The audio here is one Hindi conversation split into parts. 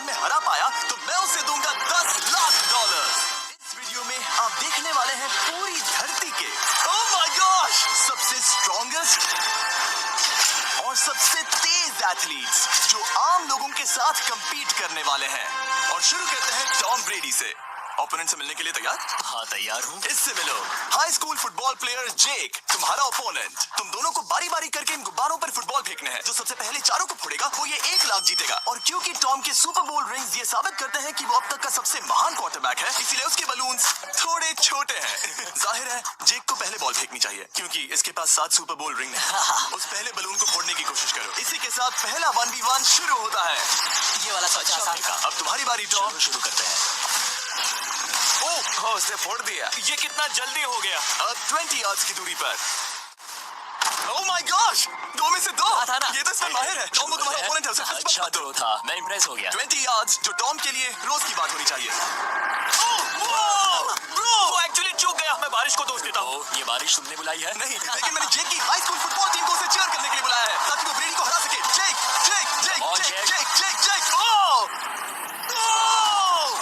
मैदान में हरा पाया तो मैं उसे दूंगा $10 लाख। इस वीडियो में आप देखने वाले हैं पूरी धरती के ओह माय गॉश सबसे स्ट्रॉन्गेस्ट और सबसे तेज एथलीट्स जो आम लोगों के साथ कंपीट करने वाले हैं। और शुरू करते हैं टॉम ब्रेडी से। ओपोनेंट से मिलने के लिए तैयार? हाँ तैयार हूँ। इससे मिलो। हाई स्कूल फुटबॉल प्लेयर जेक तुम्हारा ओपोनेंट। तुम दोनों को बारी बारी करके इन गुब्बारों पर फुटबॉल फेंकने हैं। जो सबसे पहले चारों को फोड़ेगा वो ये 1 लाख जीतेगा। और क्योंकि टॉम के सुपर बोल रिंग्स ये साबित करते हैं कि वो अब तक का सबसे महान क्वार्टरबैक है, इसीलिए उसके बलून्स थोड़े छोटे हैं। जाहिर है जेक को पहले बॉल फेंकनी चाहिए क्योंकि इसके पास 7 सुपर बोल रिंग है। उस पहले बलून को फोड़ने की कोशिश करो। इसी के साथ पहला 1v1 शुरू होता है। ये वाला सोचा आसान था। अब तुम्हारी बारी टॉम। शुरू करते हैं। ओह उसने फोड़ दिया। ये कितना जल्दी हो गया। 20 यार्ड्स की दूरी पर। ओह माय गॉश 2 में से 2। था ना? ये तो इसमें माहिर है। टॉम वो तुम्हारा ओपोनेंट है, उसे फिस्ट अच्छा मत दो। थ्रो था, मैं इंप्रेस हो गया। 20 यार्ड्स जो टॉम के लिए रोज की बात होनी चाहिए। वो एक्चुअली चूक गया। मैं बारिश को दोष देता हूँ। ये बारिश तुमने बुलाई है? नहीं, लेकिन मैंने जेक की हाई स्कूल फुटबॉल टीम को उसे चीयर करने के लिए बुलाया है ताकि वो ब्रेडी को हरा सके। जेक जेक जेक और जेक जेक। जेक जेक जेक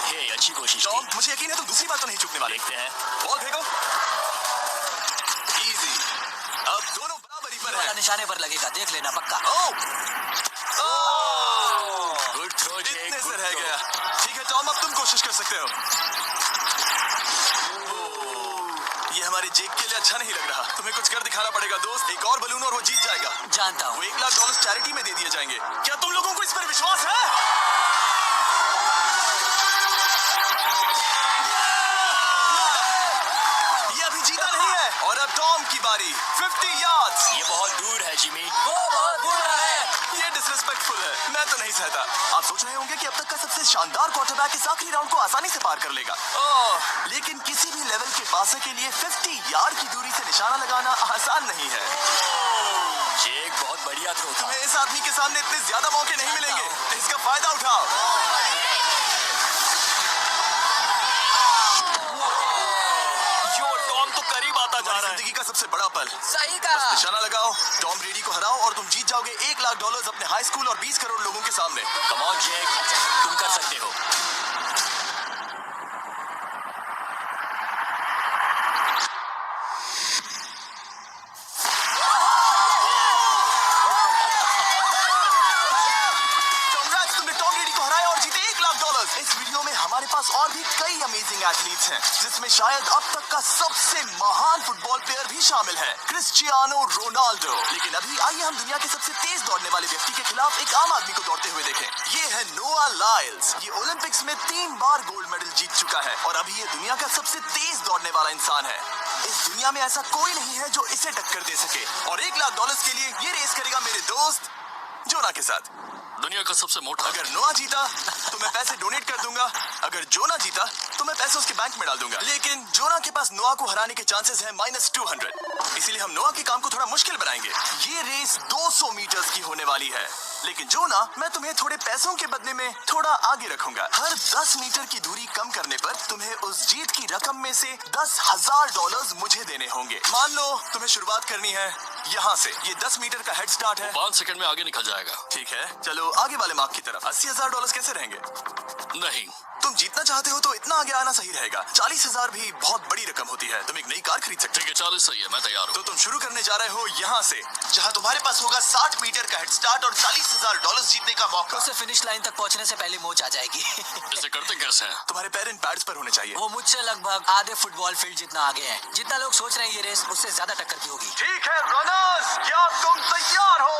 हे अच्छी कोशिश टॉम की। मुझे यकीन है तुम दूसरी बार तो नहीं चूकने वाले। देखते हैं। बॉल फेंको। इजी। अब दोनों बराबरी पर वाला हैं। निशाने पर लगेगा, देख लेना पक्का। गुड थ्रो जेक। इतने से गुड रह थ्रो। गया। ठीक है टॉम अब तुम कोशिश कर सकते हो। ये हमारे जेक के लिए अच्छा नहीं लग रहा। तुम्हें कुछ कर दिखाना पड़ेगा दोस्त। एक और बलून और वो जीत जाएगा। जानता वो हूँ। $1 लाख चैरिटी में दे दिए जाएंगे। क्या तुम लोगों को इस पर विश्वास है? ये अभी जीता नहीं है। और अब टॉम की बारी। 50 यार्ड्स। ये बहुत दूर है जिमी। वो बहुत बुरा है। ये डिसरिस्पेक्टफुल है। मैं तो नहीं सहता। आप सोच रहे होंगे कि अब तक का सबसे शानदार क्वार्टरबैक इस आखिरी राउंड को आसानी से पार कर लेगा। लेकिन किसी भी लेवल के पासे के लिए 50 यार्ड की दूरी से निशाना लगाना आसान नहीं है। जेक बहुत बढ़िया थ्रो था। तुम्हें इस आदमी के सामने इतने ज्यादा मौके नहीं मिलेंगे। इसका फायदा उठाओ। यो टॉम तो करीब आता जा रहा है। जिंदगी का सबसे बड़ा पल। सही कहा। निशाना लगाओ, टॉम ब्रेडी को हराओ और तुम जीत जाओगे $1 लाख अपने हाई स्कूल और 20 करोड़ लोगों के सामने। कम ऑन जेक, तुम कर सकते हो। Congrats, तुमने टॉम ब्रेडी को हराया और जीते $1 लाख। इस वीडियो में हमारे पास और भी कई अमेजिंग एथलीट्स हैं, जिसमें शायद अब तक का सबसे महान फुटबॉल प्लेयर भी शामिल है, क्रिस्टियानो रोनाल्डो। लेकिन अभी आइए हम दुनिया के सबसे तेज दौड़ने वाले व्यक्ति के खिलाफ एक आम आदमी को दौड़ते हुए देखें। ये है नोआ लाइल्स। ये ओलंपिक्स में 3 बार गोल्ड मेडल जीत चुका है और अभी ये दुनिया का सबसे तेज दौड़ने वाला इंसान है। इस दुनिया में ऐसा कोई नहीं है जो इसे टक्कर दे सके। और $1 लाख के लिए ये रेस करेगा मेरे दोस्त जोना के साथ। दुनिया का सबसे मोटा। अगर नोआ जीता तो मैं पैसे डोनेट कर दूंगा। अगर जोना जीता तो मैं पैसे उसके बैंक में डाल दूंगा। लेकिन जोना के पास नोआ को हराने के चांसेस हैं -200। इसीलिए हम नोआ के काम को थोड़ा मुश्किल बनाएंगे। ये रेस 200 मीटर्स की होने वाली है। लेकिन जोना, मैं तुम्हें थोड़े पैसों के बदले में थोड़ा आगे रखूंगा। हर 10 मीटर की दूरी कम करने पर तुम्हें उस जीत की रकम में से $10,000 मुझे देने होंगे। मान लो तुम्हें शुरुआत करनी है यहाँ से। ये 10 मीटर का हेड स्टार्ट है। 5 सेकंड में आगे निकल जाएगा। ठीक है, चलो आगे वाले मार्क की तरफ। $80,000 कैसे रहेंगे? नहीं, तुम जीतना चाहते हो तो इतना आगे आना सही रहेगा। 40,000 भी बहुत बड़ी रकम होती है। तुम एक नई कार खरीद सकते हो। ठीक है 40 सही है, मैं तैयार हूँ। तो तुम शुरू करने जा रहे हो यहाँ से, जहाँ तुम्हारे पास होगा 60 मीटर का हेड स्टार्ट और $40,000 जीतने का मौका। उसे फिनिश लाइन तक पहुँचने से पहले मोच आ जाएगी। इसे करते कैसे हैं? तुम्हारे पैर इन पैड्स पर होने चाहिए। वो मुझसे लगभग आधे फुटबॉल फील्ड जितना आगे है। जितना लोग सोच रहे हैं ये रेस उससे ज्यादा टक्कर की होगी। ठीक है रनर्स, क्या तुम तैयार हो?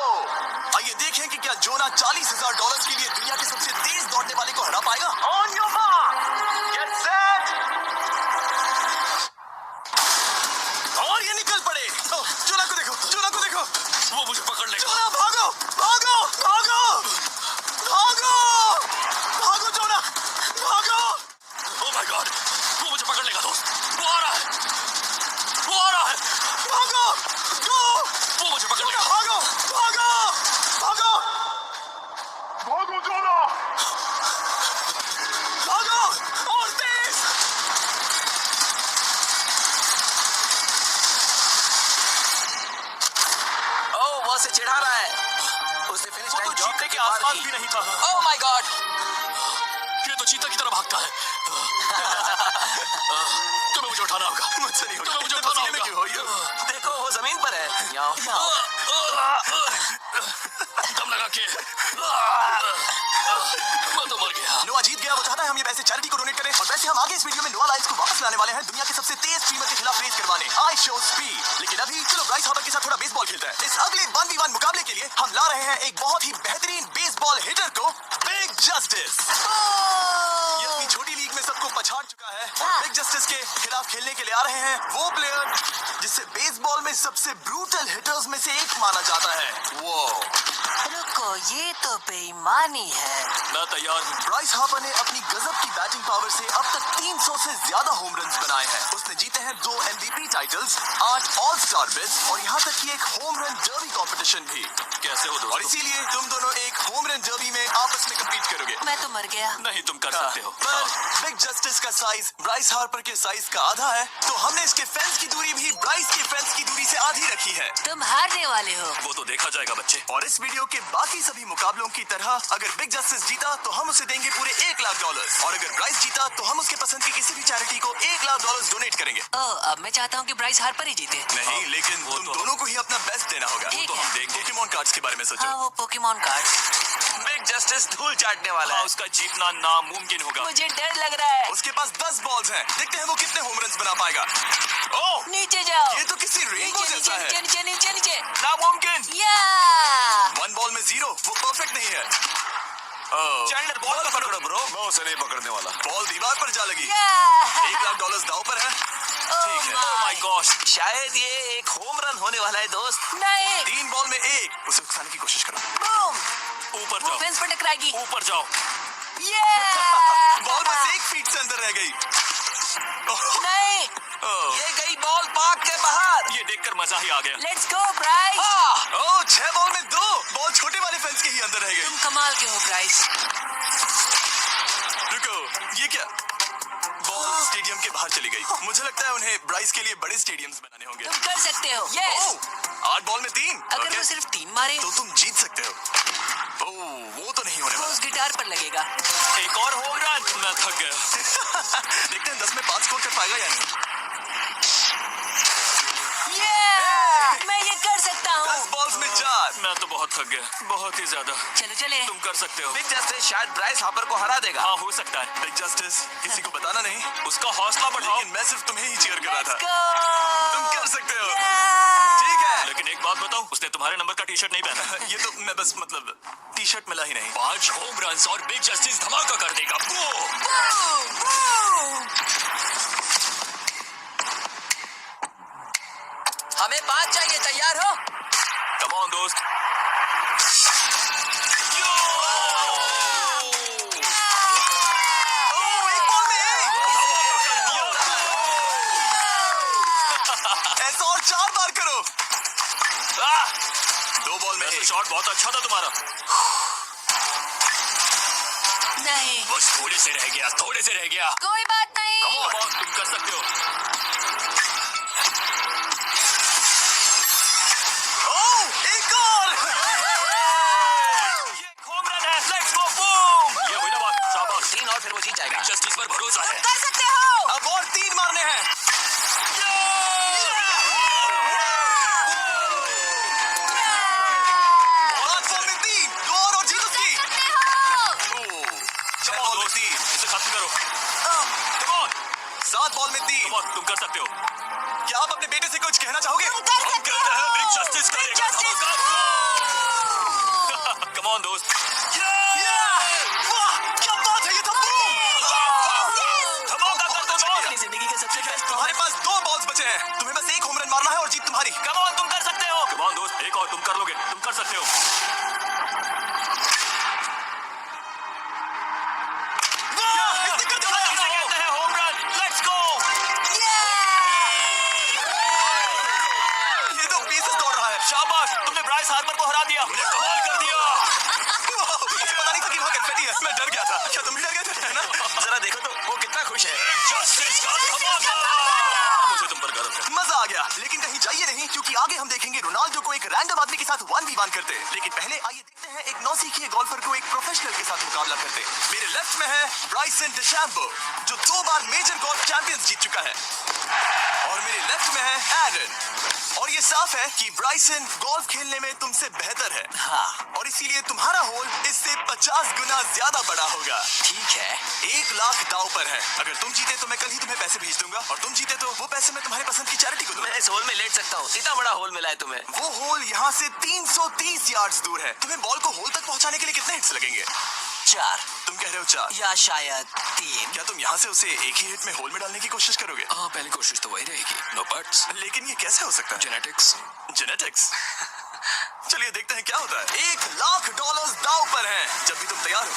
आइए देखें कि क्या जोना $40,000 के लिए दुनिया के सबसे तेज दौड़ने वाले को हरा पाएगा। On your mark, get set, और ये निकल पड़े। जोना को देखो, जोना को देखो। वो मुझे पकड़ लेगा। जोना भागो, भागो, भागो, भागो, भागो जोना, भागो। ओह माय गॉड, वो मुझे पकड़ लेगा दोस्त। वो आ रहा है, वो आ रहा है। भागो, गो, वो मुझे पकड़ लेगा। भागो, भागो, भागो, भागो जोना! भागो, और तेज। ओह वो से चिढ़ा रहा है। उसने फिनिश वो लाइन तो ड्रॉप जीतने के करके पार आसपास की। भी नहीं था। Oh my God. की तरह भागता है। तुम्हें मुझे उठाना होगा। मुझसे नहीं होगा। तुम्हें मुझे इतने उठाना पसीने में होगा। क्यों हो ये? देखो वो जमीन पर है। याओ, याओ। दम लगा के मैं तो मर गया। नोआ जीत गया। वो चाहता है हम ये पैसे चैरिटी को डोनेट करें और वैसे हम आगे इस वीडियो में नोआ लाइन्स को वापस लाने वाले हैं दुनिया के सबसे तेज स्ट्रीमर के खिलाफ रेस करवाने। I show speed. लेकिन अभी चलो ब्राइस हार्पर के साथ थोड़ा बेसबॉल खेलते हैं। इस अगले 1v1 मुकाबले के लिए हम ला रहे हैं एक बहुत ही बेहतरीन बेसबॉल हिटर को, बिग जस्टिस। ये अपनी छोटी लीग में सबको पछाड़ चुका है और बिग जस्टिस के खिलाफ खेलने के लिए आ रहे हैं वो प्लेयर जिसे बेसबॉल में सबसे ब्रूटल हिटर्स में से एक माना जाता है। वो रुको, ये तो बेईमानी है। मैं तैयार हूँ। ब्राइस हार्पर ने अपनी गजब की बैटिंग पावर से अब तक 300 से ज्यादा होम रन्स बनाए हैं। उसने जीते हैं 2 MVP titles, 8 all star bids और यहाँ तक कि एक होम रन डर्बी कंपटीशन भी। कैसे हो और दोस्तों? इसीलिए तुम दोनों एक होम रन डर्बी में आपस में कम्पीट करोगे। मैं तो मर गया। नहीं, तुम कर सकते हो। पर बिग जस्टिस का साइज ब्राइस हार्पर के साइज का आधा है, तो हमने इसके फेंस की दूरी भी ब्राइस के फेंस की दूरी से आधी रखी है। तुम हारने वाले हो। वो तो देखा जाएगा बच्चे। और इस वीडियो के बाकी सभी मुकाबलों की तरह अगर बिग जस्टिस जीता तो हम उसे देंगे पूरे $1 लाख और अगर ब्राइस जीता तो हम उसके पसंद की किसी भी चैरिटी को $1 लाख डोनेट करेंगे। अब मैं चाहता हूँ कि ब्राइस हार्पर ही जीते। नहीं, लेकिन वो तुम तो- दोनों को ही अपना बेस्ट देना होगा। ठीक तो है। हम देंगे। पोकेमॉन कार्ड्स के बारे में सोचो। हाँ, वो पोकेमॉन कार्ड। बिग जस्टिस धूल चाटने वाला हाँ, है। उसका जीतना नामुमकिन होगा। मुझे डर लग रहा है। उसके पास 10 बॉल्स हैं। देखते हैं वो कितने होम रन्स बना पाएगा। ओह, नीचे जाओ। ये तो किसी रेनबो नीचे जैसा नीचे है। नीचे नीचे नीचे नीचे। नामुमकिन। या 1 बॉल में 0, वो परफेक्ट नहीं है। चैंडलर बॉल को पकड़ो ब्रो। मैं उसे नहीं पकड़ने वाला। बॉल दीवार पर जा लगी। या $1 लाख दांव पर है। ठीक है। Oh my gosh. शायद ये एक होम रन होने वाला है दोस्त। नहीं। 3 बॉल में 1, उसे उकसाने की कोशिश करो। बूम। ऊपर वो जाओ। फेंस पर टकराएगी। ऊपर जाओ। बॉल बस 1 फीट से अंदर रह गई। नहीं। ये गई बॉल पार्क के बाहर। ये देखकर मजा ही आ गया। Let's go Bryce. Oh, 6 ball में 2, बॉल छोटे वाले फेंस के ही अंदर रह गई। तुम कमाल के हो ब्राइस। रुको, ये क्या? बॉल स्टेडियम के बाहर चली गई। मुझे लगता है उन्हें ब्राइस के लिए बड़े स्टेडियम्स बनाने होंगे। तुम कर सकते हो। यस। ओह, 8 बॉल में 3। अगर ओके, वो सिर्फ 3 मारे तो तुम जीत सकते हो। ओह, वो तो नहीं होने वो वाला। उस गिटार पर लगेगा। एक और होम रन। मैं थक गया। देखते हैं 10 में 5 स्कोर कर पाएगा या नहीं। मैं ये कर सकता 10 हूँ। बॉल्स में 4। मैं तो बहुत थक गया, बहुत ही ज्यादा। चलो चले। तुम कर सकते हो। बिग जस्टिस शायद ब्राइस हार्पर को हरा देगा। हाँ, हो सकता है। बिग जस्टिस, किसी को बताना नहीं। उसका हौसला बढ़ाओ। लेकिन मैं सिर्फ तुम्हें ही चीयर कर रहा था। Let's go! तुम कर सकते हो। Yeah! ठीक है। लेकिन एक बात बताऊं, उसने तुम्हारे नंबर का टी शर्ट नहीं पहना। ये तो मैं बस मतलब टी शर्ट मिला ही नहीं। 5 होम रन और बिग जस्टिस धमाका कर देगा। बूम! Boom! Boom! हमें 5 चाहिए, तैयार हो? कम ऑन दोस्त। ओह, 1 बॉल में 1। ऐसा और 4 बार करो। 2 बॉल में 1। शॉट बहुत अच्छा था तुम्हारा। नहीं, बस थोड़े से रह गया, थोड़े से रह गया। कोई बात नहीं। Come on, तुम कर सकते हो। ओह, एक और। ये होम रन है। Let's go boom! ये हुई ना बात। शाबाश। 3 और फिर वो जीत जाएगा। जस्टिस पर भरोसा है। कर सकते हो। अब और 3 मारने हैं। 5 बॉल में 3, 2 और जीत उसकी। करते हो। ओह, 6 Come on, बॉल में दोस्त, 3, इसे खत्म करो। Come on, 7 बॉल में 3। come on, तुम कर सकते हो। क्या आप अपने बेटे से कुछ कहना चाहोगे? तुम कर हम सकते कहते हैं हो। बिग जस्टिस Big करेगा। Justice! Come on, दोस्त। वाह, क्या बात है, ये तो बूम! धमाका कर दो दोस्त। अपनी जिंदगी के सबसे बेस्ट तुम्हारे पास 2 बॉल्स बचे हैं। तुम्हें बस 1 होम रन मारना है और जीत तुम्हारी। Come on, तुम कर सकते हो। Come on, दोस्त, एक और तुम कर लोगे। तुम कर सकते हो। वाह, इसने कर दिखाया। इसे कहते हैं होम रन। Let's go! ये तो बेसिस दौड़ रहा है। शाबाश, तुमने ब्राइस हार्पर को हरा दिया। तुमने कमाल कर दिया। वाह, मुझे पता नहीं था कि वहाँ कन्फेटी है। मैं डर गया था। क्या तुम भी डर गए थे? है ना? जरा देखो तो वो कितना खुश है। जस्टिस का धमाका। मुझे तुम पर गर्व याद है। मजा आ गया, लेकिन कहीं जाइए नहीं, क्योंकि आगे हम देखेंगे रोनाल्डो को एक रैंडम आदमी के साथ 1v1 करते। लेकिन पहले आइए देखते हैं एक नौसिखिए गोल्फर को एक प्रोफेशनल के साथ मुकाबला करते। मेरे लेफ्ट में है ब्राइसन डिशैम्बो, जो 2 बार मेजर गोल्फ चैंपियंस जीत चुका है, और मेरे लेफ्ट में है एरन। और ये साफ है कि ब्राइसन गोल्फ खेलने में तुमसे बेहतर है, हाँ और इसीलिए तुम्हारा होल इससे 50 गुना ज्यादा बड़ा होगा। ठीक है। 1 लाख दांव पर है। अगर तुम जीते तो मैं कल ही तुम्हें पैसे भेज दूंगा, और तुम जीते तो वो पैसे मैं तुम्हारी पसंद की चैरिटी को दूंगा। मैं इस होल में लेट सकता हूँ, इतना बड़ा होल मिला है तुम्हें। वो होल यहाँ से 330 यार्ड्स दूर है। तुम्हें बॉल को होल तक पहुँचाने के लिए कितने हिट्स लगेंगे? 4 तुम कह रहे हो 4, या शायद 3। क्या तुम यहाँ से उसे एक ही हिट में होल में डालने की कोशिश करोगे? हाँ, पहली कोशिश तो वही रहेगी। नो बट्स, लेकिन ये कैसे हो सकता है? जेनेटिक्स। जेनेटिक्स। चलिए देखते हैं क्या होता है। $1 लाख दांव पर हैं। जब भी तुम तैयार हो।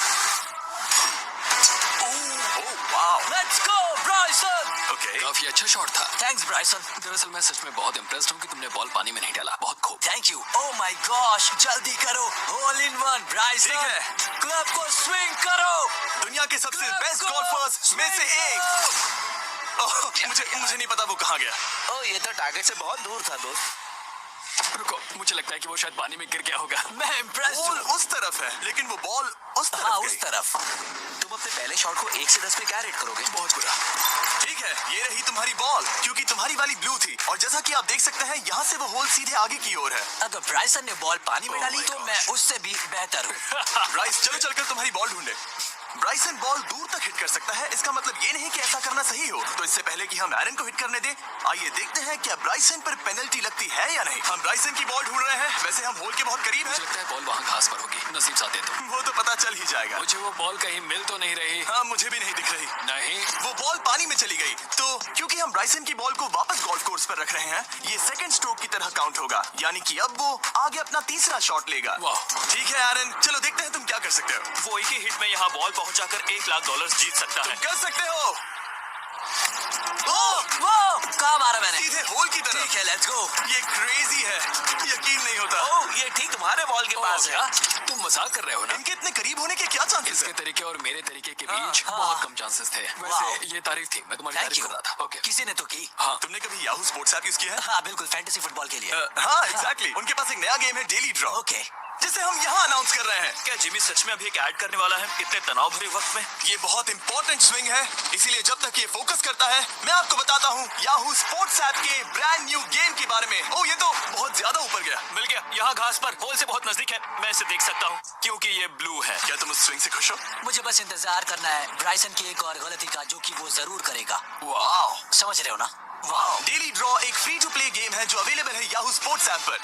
Oh wow, let's go Bryson. Okay. काफी अच्छा शॉट था। Thanks Bryson. दरअसल मैं सच में बहुत इम्प्रेस्ड हूँ कि तुमने बॉल पानी में नहीं डाला। बहुत खूब। Thank you. Oh my gosh, जल्दी करो, होल इन वन ब्राइसन। ठीक है। क्लब को स्विंग करो। दुनिया के सबसे Let's बेस्ट go! गोल्फर्स में से एक। ओह, मुझे नहीं पता वो कहाँ गया। ओ, ये तो टारगेट से बहुत दूर था दोस्त। रुको, मुझे लगता है कि वो शायद पानी में गिर गया होगा। मैं इम्प्रेस्ड बॉल हूँ। उस तरफ है, लेकिन वो बॉल उस तरफ हाँ गई। उस तरफ। तुम अपने पहले शॉट को 1 से 10 में क्या रेट करोगे? बहुत बुरा। ठीक है, ये रही तुम्हारी बॉल, क्योंकि तुम्हारी वाली ब्लू थी, और जैसा कि आप देख सकते हैं यहाँ से वो होल सीधे आगे की ओर है। अगर ब्राइसन ने बॉल पानी में Oh डाली my तो gosh. मैं उससे भी बेहतर हूँ। ब्राइस, चलो चलकर तुम्हारी बॉल ढूंढे। ब्राइसन बॉल दूर तक हिट कर सकता है, इसका मतलब ये नहीं कि ऐसा करना सही हो। तो इससे पहले कि हम एरन को हिट करने दें, आइए देखते हैं क्या ब्राइसन पर पेनल्टी लगती है या नहीं। हम ब्राइसन की बॉल ढूंढ रहे हैं। वैसे हम होल के बहुत करीब मुझे हैं। लगता है बॉल वहाँ घास पर होगी। नसीब साथ दे दो। वो तो पता चल ही जाएगा। मुझे वो बॉल कहीं मिल तो नहीं रही। हाँ, मुझे भी नहीं दिख रही। नहीं। वो बॉल पानी में चली गई। तो क्योंकि हम ब्राइसन की बॉल को वापस गोल्फ कोर्स पर रख रहे हैं, ये सेकंड स्ट्रोक की तरह काउंट होगा, यानी कि अब वो आगे अपना तीसरा शॉट लेगा। वाह। ठीक है एरन, चलो देखते हैं तुम क्या कर सकते हो। वो एक ही हिट में यहाँ बॉल पहुँचाकर $1 लाख जीत सकता तुम कर सकते हो। वो कहाँ मारा मैंने? सीधे होल की तरफ। ठीक है, लेट्स गो। ये क्रेजी है, यकीन नहीं होता। ये ठीक तुम्हारे बॉल के पास है। तुम मजाक कर रहे हो ना? इनके इतने करीब होने के क्या चांसेस इसके हैं? तरीके और मेरे तरीके के हाँ, बीच हाँ। बहुत कम चांसेस थे। वाह। वैसे ये तारीफ थी, मैं तुम्हारी थैंक तारीफ यू। कर रहा था। ओके। किसी ने तो की। हाँ। तुमने कभी याहू स्पोर्ट्स ऐप यूज किया है? हाँ बिल्कुल, फैंटेसी फुटबॉल के लिए। हाँ एग्जैक्टली। उनके पास एक नया गेम है, डेली ड्रॉ, ओके। जिसे हम यहाँ अनाउंस कर रहे हैं। क्या जिमी सच में अभी एक ऐड करने वाला है इतने तनाव भरे वक्त में? ये बहुत इंपॉर्टेंट स्विंग है, इसीलिए जब तक ये फोकस करता है, मैं आपको बताता हूँ याहू स्पोर्ट्स ऐप के ब्रांड न्यू गेम के बारे में। ओह, ये तो बहुत ज्यादा ऊपर गया। मिल गया। यहाँ घास पर होल से बहुत नजदीक है। मैं इसे देख सकता हूँ क्योंकि ये ब्लू है। क्या तुम उस स्विंग से खुश हो? मुझे बस इंतजार करना है ब्राइसन की एक और गलती का, जो कि वो जरूर करेगा। वाह। समझ रहे हो ना? डेली ड्रॉ एक फ्री टू प्ले गेम है जो अवेलेबल है याहू स्पोर्ट्स ऐप पर।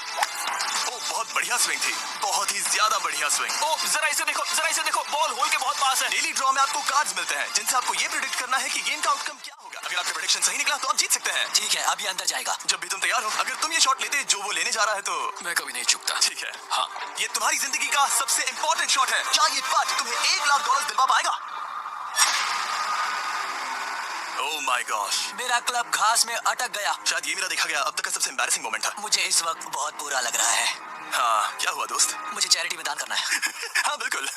ओह, बहुत बढ़िया स्विंग थी, बहुत ही ज्यादा बढ़िया स्विंग। ओ, जरा इसे देखो, बॉल होल के बहुत पास है। डेली ड्रॉ में आपको कार्ड्स मिलते हैं, जिनसे आपको ये प्रेडिक्ट करना है कि गेम का आउटकम क्या होगा। अगर आपका प्रेडिक्शन सही निकला तो आप जीत सकते हैं। ठीक है, अभी अंदर जाएगा। जब भी तुम तैयार हो, अगर तुम ये शॉट लेते जो वो लेने जा रहा है तो मैं कभी नहीं चूकता। ठीक है। हाँ। ये तुम्हारी जिंदगी का सबसे इंपॉर्टेंट शॉट है। क्या ये पट तुम्हें $1 लाख दिलवा पाएगा? ओह माय गॉश, मेरा क्लब घास में अटक गया। शायद ये मेरा देखा गया अब तक का सबसे एम्बैरेसिंग मोमेंट था। मुझे इस वक्त बहुत बुरा लग रहा है। हाँ, क्या हुआ दोस्त? मुझे चैरिटी में दान करना है। हाँ बिल्कुल।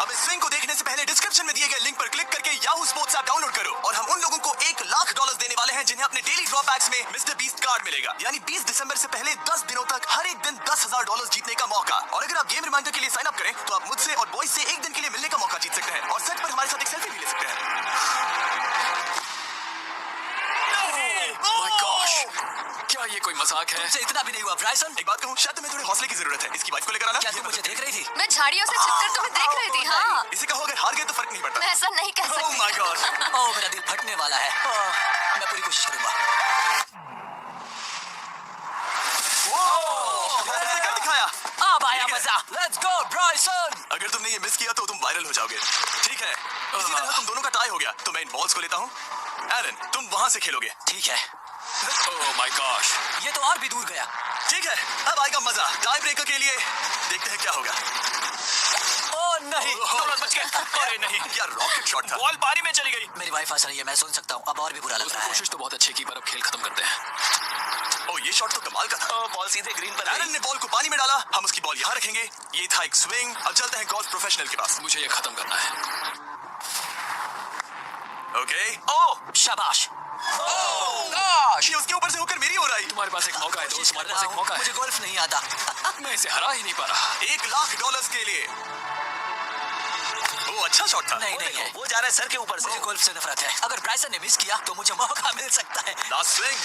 अब इस स्विंग को देखने से पहले डिस्क्रिप्शन में दिए गए लिंक पर क्लिक करके याहू स्पोर्ट्स ऐप डाउनलोड करो, और हम उन लोगों को $1 लाख देने वाले हैं जिन्हें अपने डेली ड्रॉ पैक्स में मिस्टर बीस्ट कार्ड मिलेगा। यानी 20 दिसंबर से पहले 10 दिनों तक हर एक दिन $10,000 जीतने का मौका। और अगर आप गेम रिमाइंडर के लिए साइन अप करें तो आप मुझसे और बॉयज से एक दिन के लिए मिलने का मौका जीत सकते हैं, और सेट पर हमारे साथ एक सेल्फी भी ले सकते हैं। माय गॉश, क्या ये कोई मजाक है? तुमसे इतना भी नहीं हुआ ब्राइसन। एक बात कहूँ, शायद तुम्हें थोड़े हौसले की जरूरत है। इसकी वाइफ को लेकर आना। क्या तुम मुझे देख रही थी? मैं झाड़ियों से छिपकर तुम्हें देख रही थी। हाँ, इसे कहो अगर हार गए तो फर्क नहीं पड़ता। मैं ऐसा नहीं कह ओह माय सकती। गॉड। ओह, मेरा दिल फटने वाला है। मैं पूरी कोशिश करूंगा। ऐसे कर दिखाया। अब आया मजा। Let's go Bryson. अगर तुमने ये मिस किया तो तुम वायरल हो जाओगे। ठीक है, इसी तरह तुम दोनों का टाई हो गया, तो मैं इन बॉल्स को लेता हूँ। एरन, तुम वहां से खेलोगे। ठीक है। ओह माय गॉश, ये तो और भी दूर गया। ठीक है, अब आएगा मजा। टाई ब्रेकर के लिए देखते हैं क्या होगा। ओह नहीं। दौलत बच गया। अरे नहीं, क्या रॉकेट शॉट था। बॉल पानी में चली गई। मेरी वाइफ हंस रही है, मैं सुन सकता हूँ। अब और भी बुरा लग उसने रहा है। कोशिश तो बहुत अच्छी की, पर अब खेल खत्म करते हैं। ओह, ये शॉट तो कमाल का था। बॉल सीधे ग्रीन पर एरन ने बॉल को पानी में डाला, हम उसकी बॉल यहाँ रखेंगे। ये था एक स्विंग। अब चलते हैं गोल्फ प्रोफेशनल के पास। मुझे ये खत्म करना है। ओके, ओह शाबाश। ये उसके ऊपर से होकर मेरी हो रही। तुम्हारे पास एक मौका है दोस्त, तुम्हारे पास एक मौका मुझे है। गोल्फ नहीं आता। मैं इसे हरा ही नहीं पा रहा। $1,00,000 के लिए। वो अच्छा शॉट था। नहीं नहीं है, वो जा रहा है सर के ऊपर मुझे गोल्फ से नफरत है। अगर ब्राइसन ने मिस किया तो मुझे मौका मिल सकता है। Last swing.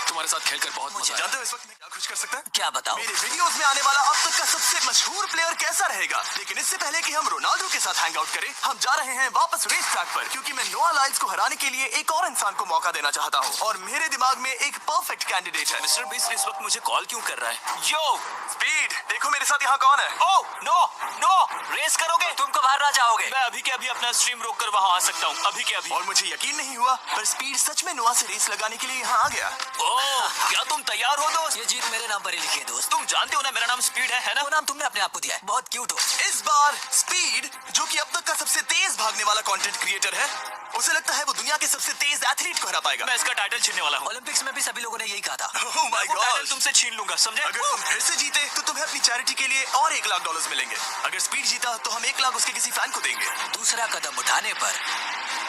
तुम्हारे साथ खेलकर बहुत मजा आया। जानते हो इस वक्त मैं क्या खुश कर सकता है? क्या बताओ? मेरे वीडियोस में आने वाला अब तक का सबसे मशहूर प्लेयर कैसा रहेगा। लेकिन इससे पहले कि हम रोनाल्डो के साथ हैंग आउट करें, हम जा रहे हैं वापस रेस ट्रैक पर, क्योंकि मैं नोआ लाइल्स को हराने के लिए एक और इंसान को मौका देना चाहता हूँ और मेरे दिमाग में एक परफेक्ट कैंडिडेट है। मिस्टर बीस्ट इस वक्त मुझे कॉल क्यों कर रहा है? यो स्पीड, देखो मेरे साथ यहाँ कौन है। ओह नो नो, रेस करोगे? तुम कब हारना चाहोगे? मैं अभी के अभी अपना स्ट्रीम रोक कर वहाँ आ सकता हूँ, अभी के अभी। और मुझे यकीन नहीं हुआ, पर स्पीड सच में नोआ से रेस लगाने के लिए यहाँ आ गया। ओह, क्या तुम तैयार हो दोस्त? ये जीत मेरे नाम पर ही लिखी है दोस्त। तुम जानते हो ना मेरा नाम स्पीड है ना? वो नाम तुमने अपने आप को दिया है। बहुत क्यूट हो। इस बार स्पीड, जो कि अब तक का सबसे तेज भागने वाला कंटेंट क्रिएटर है, उसे लगता है वो दुनिया के सबसे तेज एथलीट को हरा पाएगा। मैं इसका टाइटल छीनने वाला हूँ। ओलंपिक्स में भी सभी लोगों ने यही कहा था। Oh my वो टाइटल God! तुमसे छीन लूंगा, समझे? अगर तुम फिर से जीते तो तुम्हें अपनी चैरिटी के लिए और $1,00,000 मिलेंगे। अगर स्पीड जीता तो हम $1,00,000 उसके किसी फैन को देंगे। दूसरा कदम उठाने पर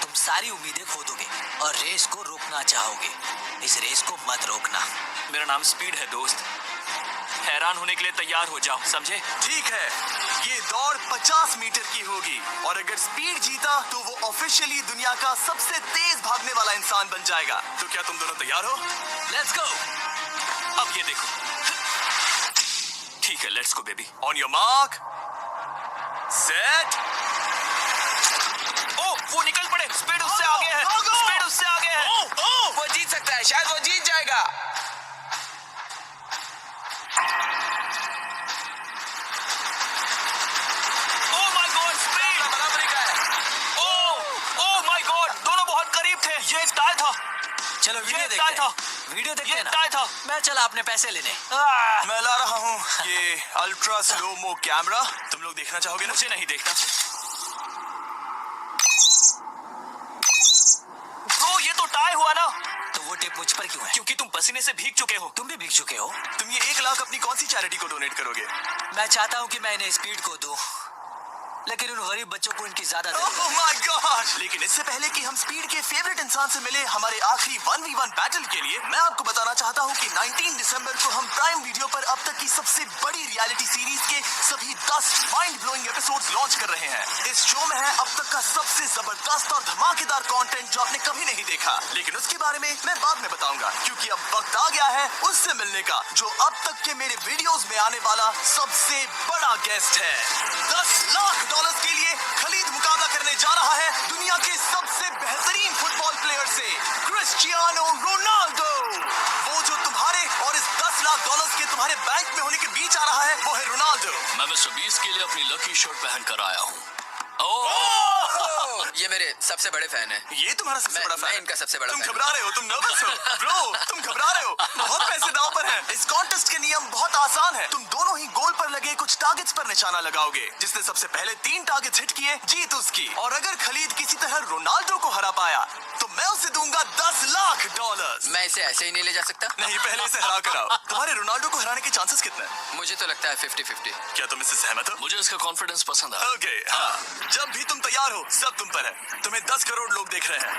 तुम सारी उम्मीदें खो दोगे और रेस को रोकना चाहोगे। इस रेस को मत रोकना। मेरा नाम स्पीड है दोस्त। हैरान होने के लिए तैयार हो जाओ, समझे? ठीक है, ये दौड़ 50 मीटर की होगी और अगर स्पीड जीता तो वो ऑफिशियली दुनिया का सबसे तेज भागने वाला इंसान बन जाएगा। तो क्या तुम दोनों तैयार हो? Let's go. अब ये देखो। ठीक है, let's go baby. On your mark, set. ओ, वो निकल पड़े। स्पीड उससे आगे है। स्पीड उससे आगे है। वो जीत सकता है, शायद वो जीत जाएगा। ओह माय गॉड, स्पीड बराबरी का है। ओह माय गॉड, दोनों बहुत करीब थे। ये टाई था। चलो वीडियो ये देखते टाई था। हैं। वीडियो देखते ये हैं ना। टाई था। मैं चला अपने पैसे लेने। मैं ला रहा हूँ ये अल्ट्रा स्लो मो कैमरा। तुम लोग देखना चाहोगे ना? मुझे नहीं देखना। ब्रो, ये तो टाई हुआ ना? तो वो टेप मुझ पर क्यों है? क्योंकि तुम पसीने से भीग चुके हो। तुम भी भीग चुके हो। तुम ये $1,00,000 अपनी कौन सी चैरिटी को डोनेट करोगे? मैं चाहता हूँ कि मैं इन्हें स्पीड को दूं, लेकिन उन गरीब बच्चों को इनकी ज्यादा जरूरत Oh है। my God! लेकिन इससे पहले कि हम स्पीड के फेवरेट इंसान से मिले हमारे आखिरी 1v1 बैटल के लिए, मैं आपको बताना चाहता हूँ कि 19 दिसंबर को हम प्राइम वीडियो पर अब तक की सबसे बड़ी रियलिटी सीरीज के सभी 10 माइंड ब्लोइंग एपिसोड्स लॉन्च कर रहे हैं। इस शो में है अब तक का सबसे जबरदस्त और धमाकेदार कंटेंट जो आपने कभी नहीं देखा, लेकिन उसके बारे में मैं बाद में बताऊंगा, क्योंकि अब वक्त आ गया है उससे मिलने का जो अब तक के मेरे वीडियोस में आने वाला सबसे बड़ा गेस्ट है। $10,00,000 के लिए खलीद मुकाबला करने जा रहा है दुनिया के सबसे बेहतरीन फुटबॉल प्लेयर से, क्रिस्टियानो रोनाल्डो। वो जो तुम्हारे और इस $10,00,000 के तुम्हारे बैंक में होने के बीच आ रहा है, वो है रोनाल्डो। मैं मिस्टर बीस्ट के लिए अपनी लकी शर्ट पहन कर आया हूँ। ये मेरे सबसे बड़े फैन है। ये तुम्हारा सबसे बड़ा फैन मैं है? इनका सबसे बड़ा तुम फैन घबरा रहे हो, तुम नर्वस हो ब्रो, तुम घबरा रहे हो। बहुत पैसे दांव पर हैं। इस कॉन्टेस्ट के नियम बहुत आसान है। तुम दोनों ही गोल पर लगे कुछ टारगेट्स पर निशाना लगाओगे। जिसने सबसे पहले 3 टारगेट्स हिट किए, जीत उसकी। और अगर खलीद किसी तरह रोनाल्डो को हरा पाया तो मैं उसे दूंगा $10,00,000। मैं इसे ऐसे ही नहीं ले जा सकता। नहीं, पहले इसे हरा कर आओ। तुम्हारे रोनाल्डो को हराने के चांसेस कितने हैं? मुझे तो लगता है 50-50। क्या तुम इससे सहमत हो? मुझे इसका कॉन्फिडेंस पसंद आया। ओके, हाँ। जब भी तुम तैयार हो, सब तुम पर है। तुम्हें 10 करोड़ लोग देख रहे हैं।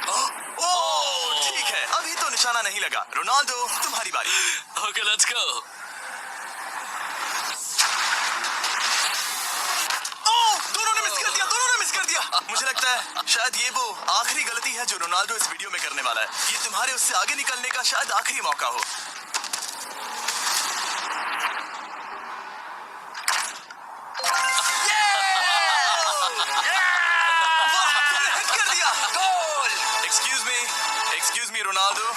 ओह, ठीक है, अभी तो निशाना नहीं लगा। रोनाल्डो, तुम्हारी बारी। Okay, let's go. ओह, दोनों ने मिस कर दिया, दोनों ने मिस कर दिया। मुझे लगता है शायद ये वो आखिरी गलती है जो रोनाल्डो इस वीडियो में करने वाला है। ये तुम्हारे उससे आगे निकलने का शायद आखिरी मौका हो। एक्सक्यूज मी रोनाल्डो,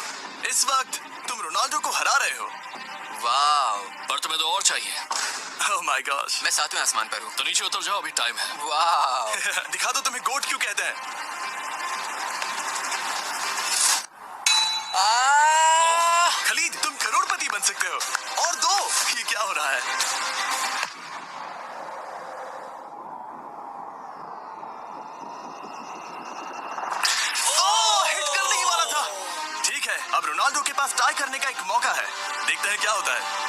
इस वक्त तुम रोनाल्डो को हरा रहे हो। वाह, पर तुम्हें तो और चाहिए। Oh my gosh. मैं 7वें आसमान पर हूँ। तो नीचे उतर जाओ, अभी टाइम है। वाह, दिखा दो तुम्हें गोट क्यों कहते हैं। खलीद, तुम करोड़पति बन सकते हो। और दो, ये क्या हो रहा है? हिट करने ही वाला था। ठीक है, अब रोनाल्डो के पास टाई करने का एक मौका है। देखते हैं क्या होता है।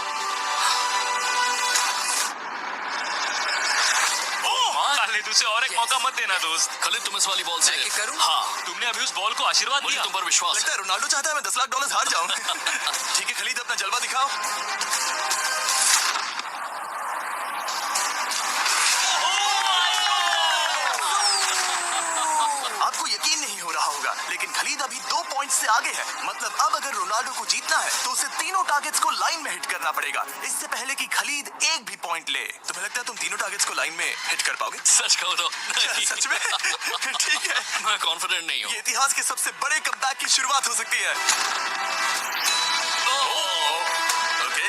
खलीद उसे और एक मौका मत देना दोस्त। खलीद तुम इस वाली बॉल से मैं किक करूं? हाँ, तुमने अभी उस बॉल को आशीर्वाद मुझे दिया। तुम पर विश्वास लगता है। है रोनाल्डो चाहता है मैं $10 लाख हार जाऊं। ठीक है खलीद, अपना जलवा दिखाओ। आपको यकीन नहीं हो रहा होगा, लेकिन खलीद अभी 2 पॉइंट से आगे है। मतलब अब अगर रोनाल्डो को जीतना है तो उसे तीनों टारगेट्स को लाइन में हिट करना पड़ेगा, इससे पहले कि खलीद एक भी पॉइंट ले। तुम्हें लगता है तुम तीनों टारगेट्स को लाइन में हिट कर पाओगे? सच कहो तो नहीं। सच में? ठीक है, मैं कॉन्फिडेंट नहीं हूँ। ये इतिहास के सबसे बड़े कमबैक की शुरुआत हो सकती है। ओके,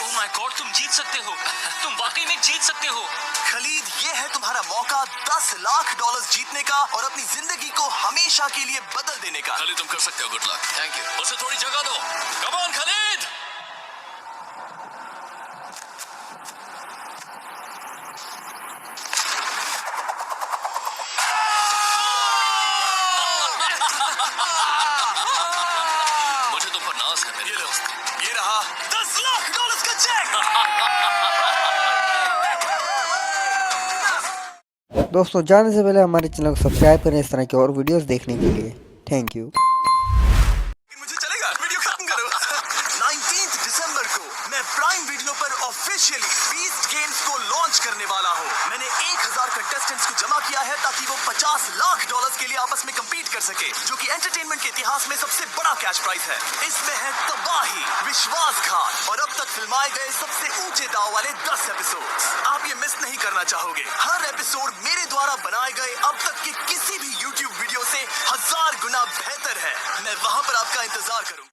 ओह माय गॉड, तुम जीत सकते हो, तुम वाकई में जीत सकते हो। खलीद, ये है तुम्हारा मौका $10 लाख जीतने का और अपनी जिंदगी को हमेशा के लिए बदल देने का। खलीद तुम कर सकते हो, गुड लक। Thank you. उसे थोड़ी जगह दो। Come on Khalid. मुझे तुम पर नाज है मेरे दोस्त। ये रहा $10 लाख का चेक। दोस्तों जाने से पहले हमारे चैनल को सब्सक्राइब करें इस तरह की और वीडियोस देखने के लिए। Thank you. मुझे चलेगा, वीडियो खत्म करो। 19 दिसंबर को मैं प्राइम वीडियो पर ऑफिशियली बीस्ट गेम्स को लॉन्च करने वाला हूँ। मैंने 1000 कंटेस्टेंट्स को जमा किया है ताकि वो $50 लाख के लिए आपस में कम्पीट कर सके, जो कि एंटरटेनमेंट के इतिहास में सबसे बड़ा कैश प्राइज है। इसमें है तबाही, विश्वासघात और अब तक फिल्माए गए सबसे ऊंचे दाव वाले 10 एपिसोड्स। आप ये मिस नहीं करना चाहोगे। हर एपिसोड मेरे द्वारा बनाए गए अब तक के किसी भी YouTube वीडियो से 1000 गुना बेहतर है। मैं वहां पर आपका इंतजार करूंगा।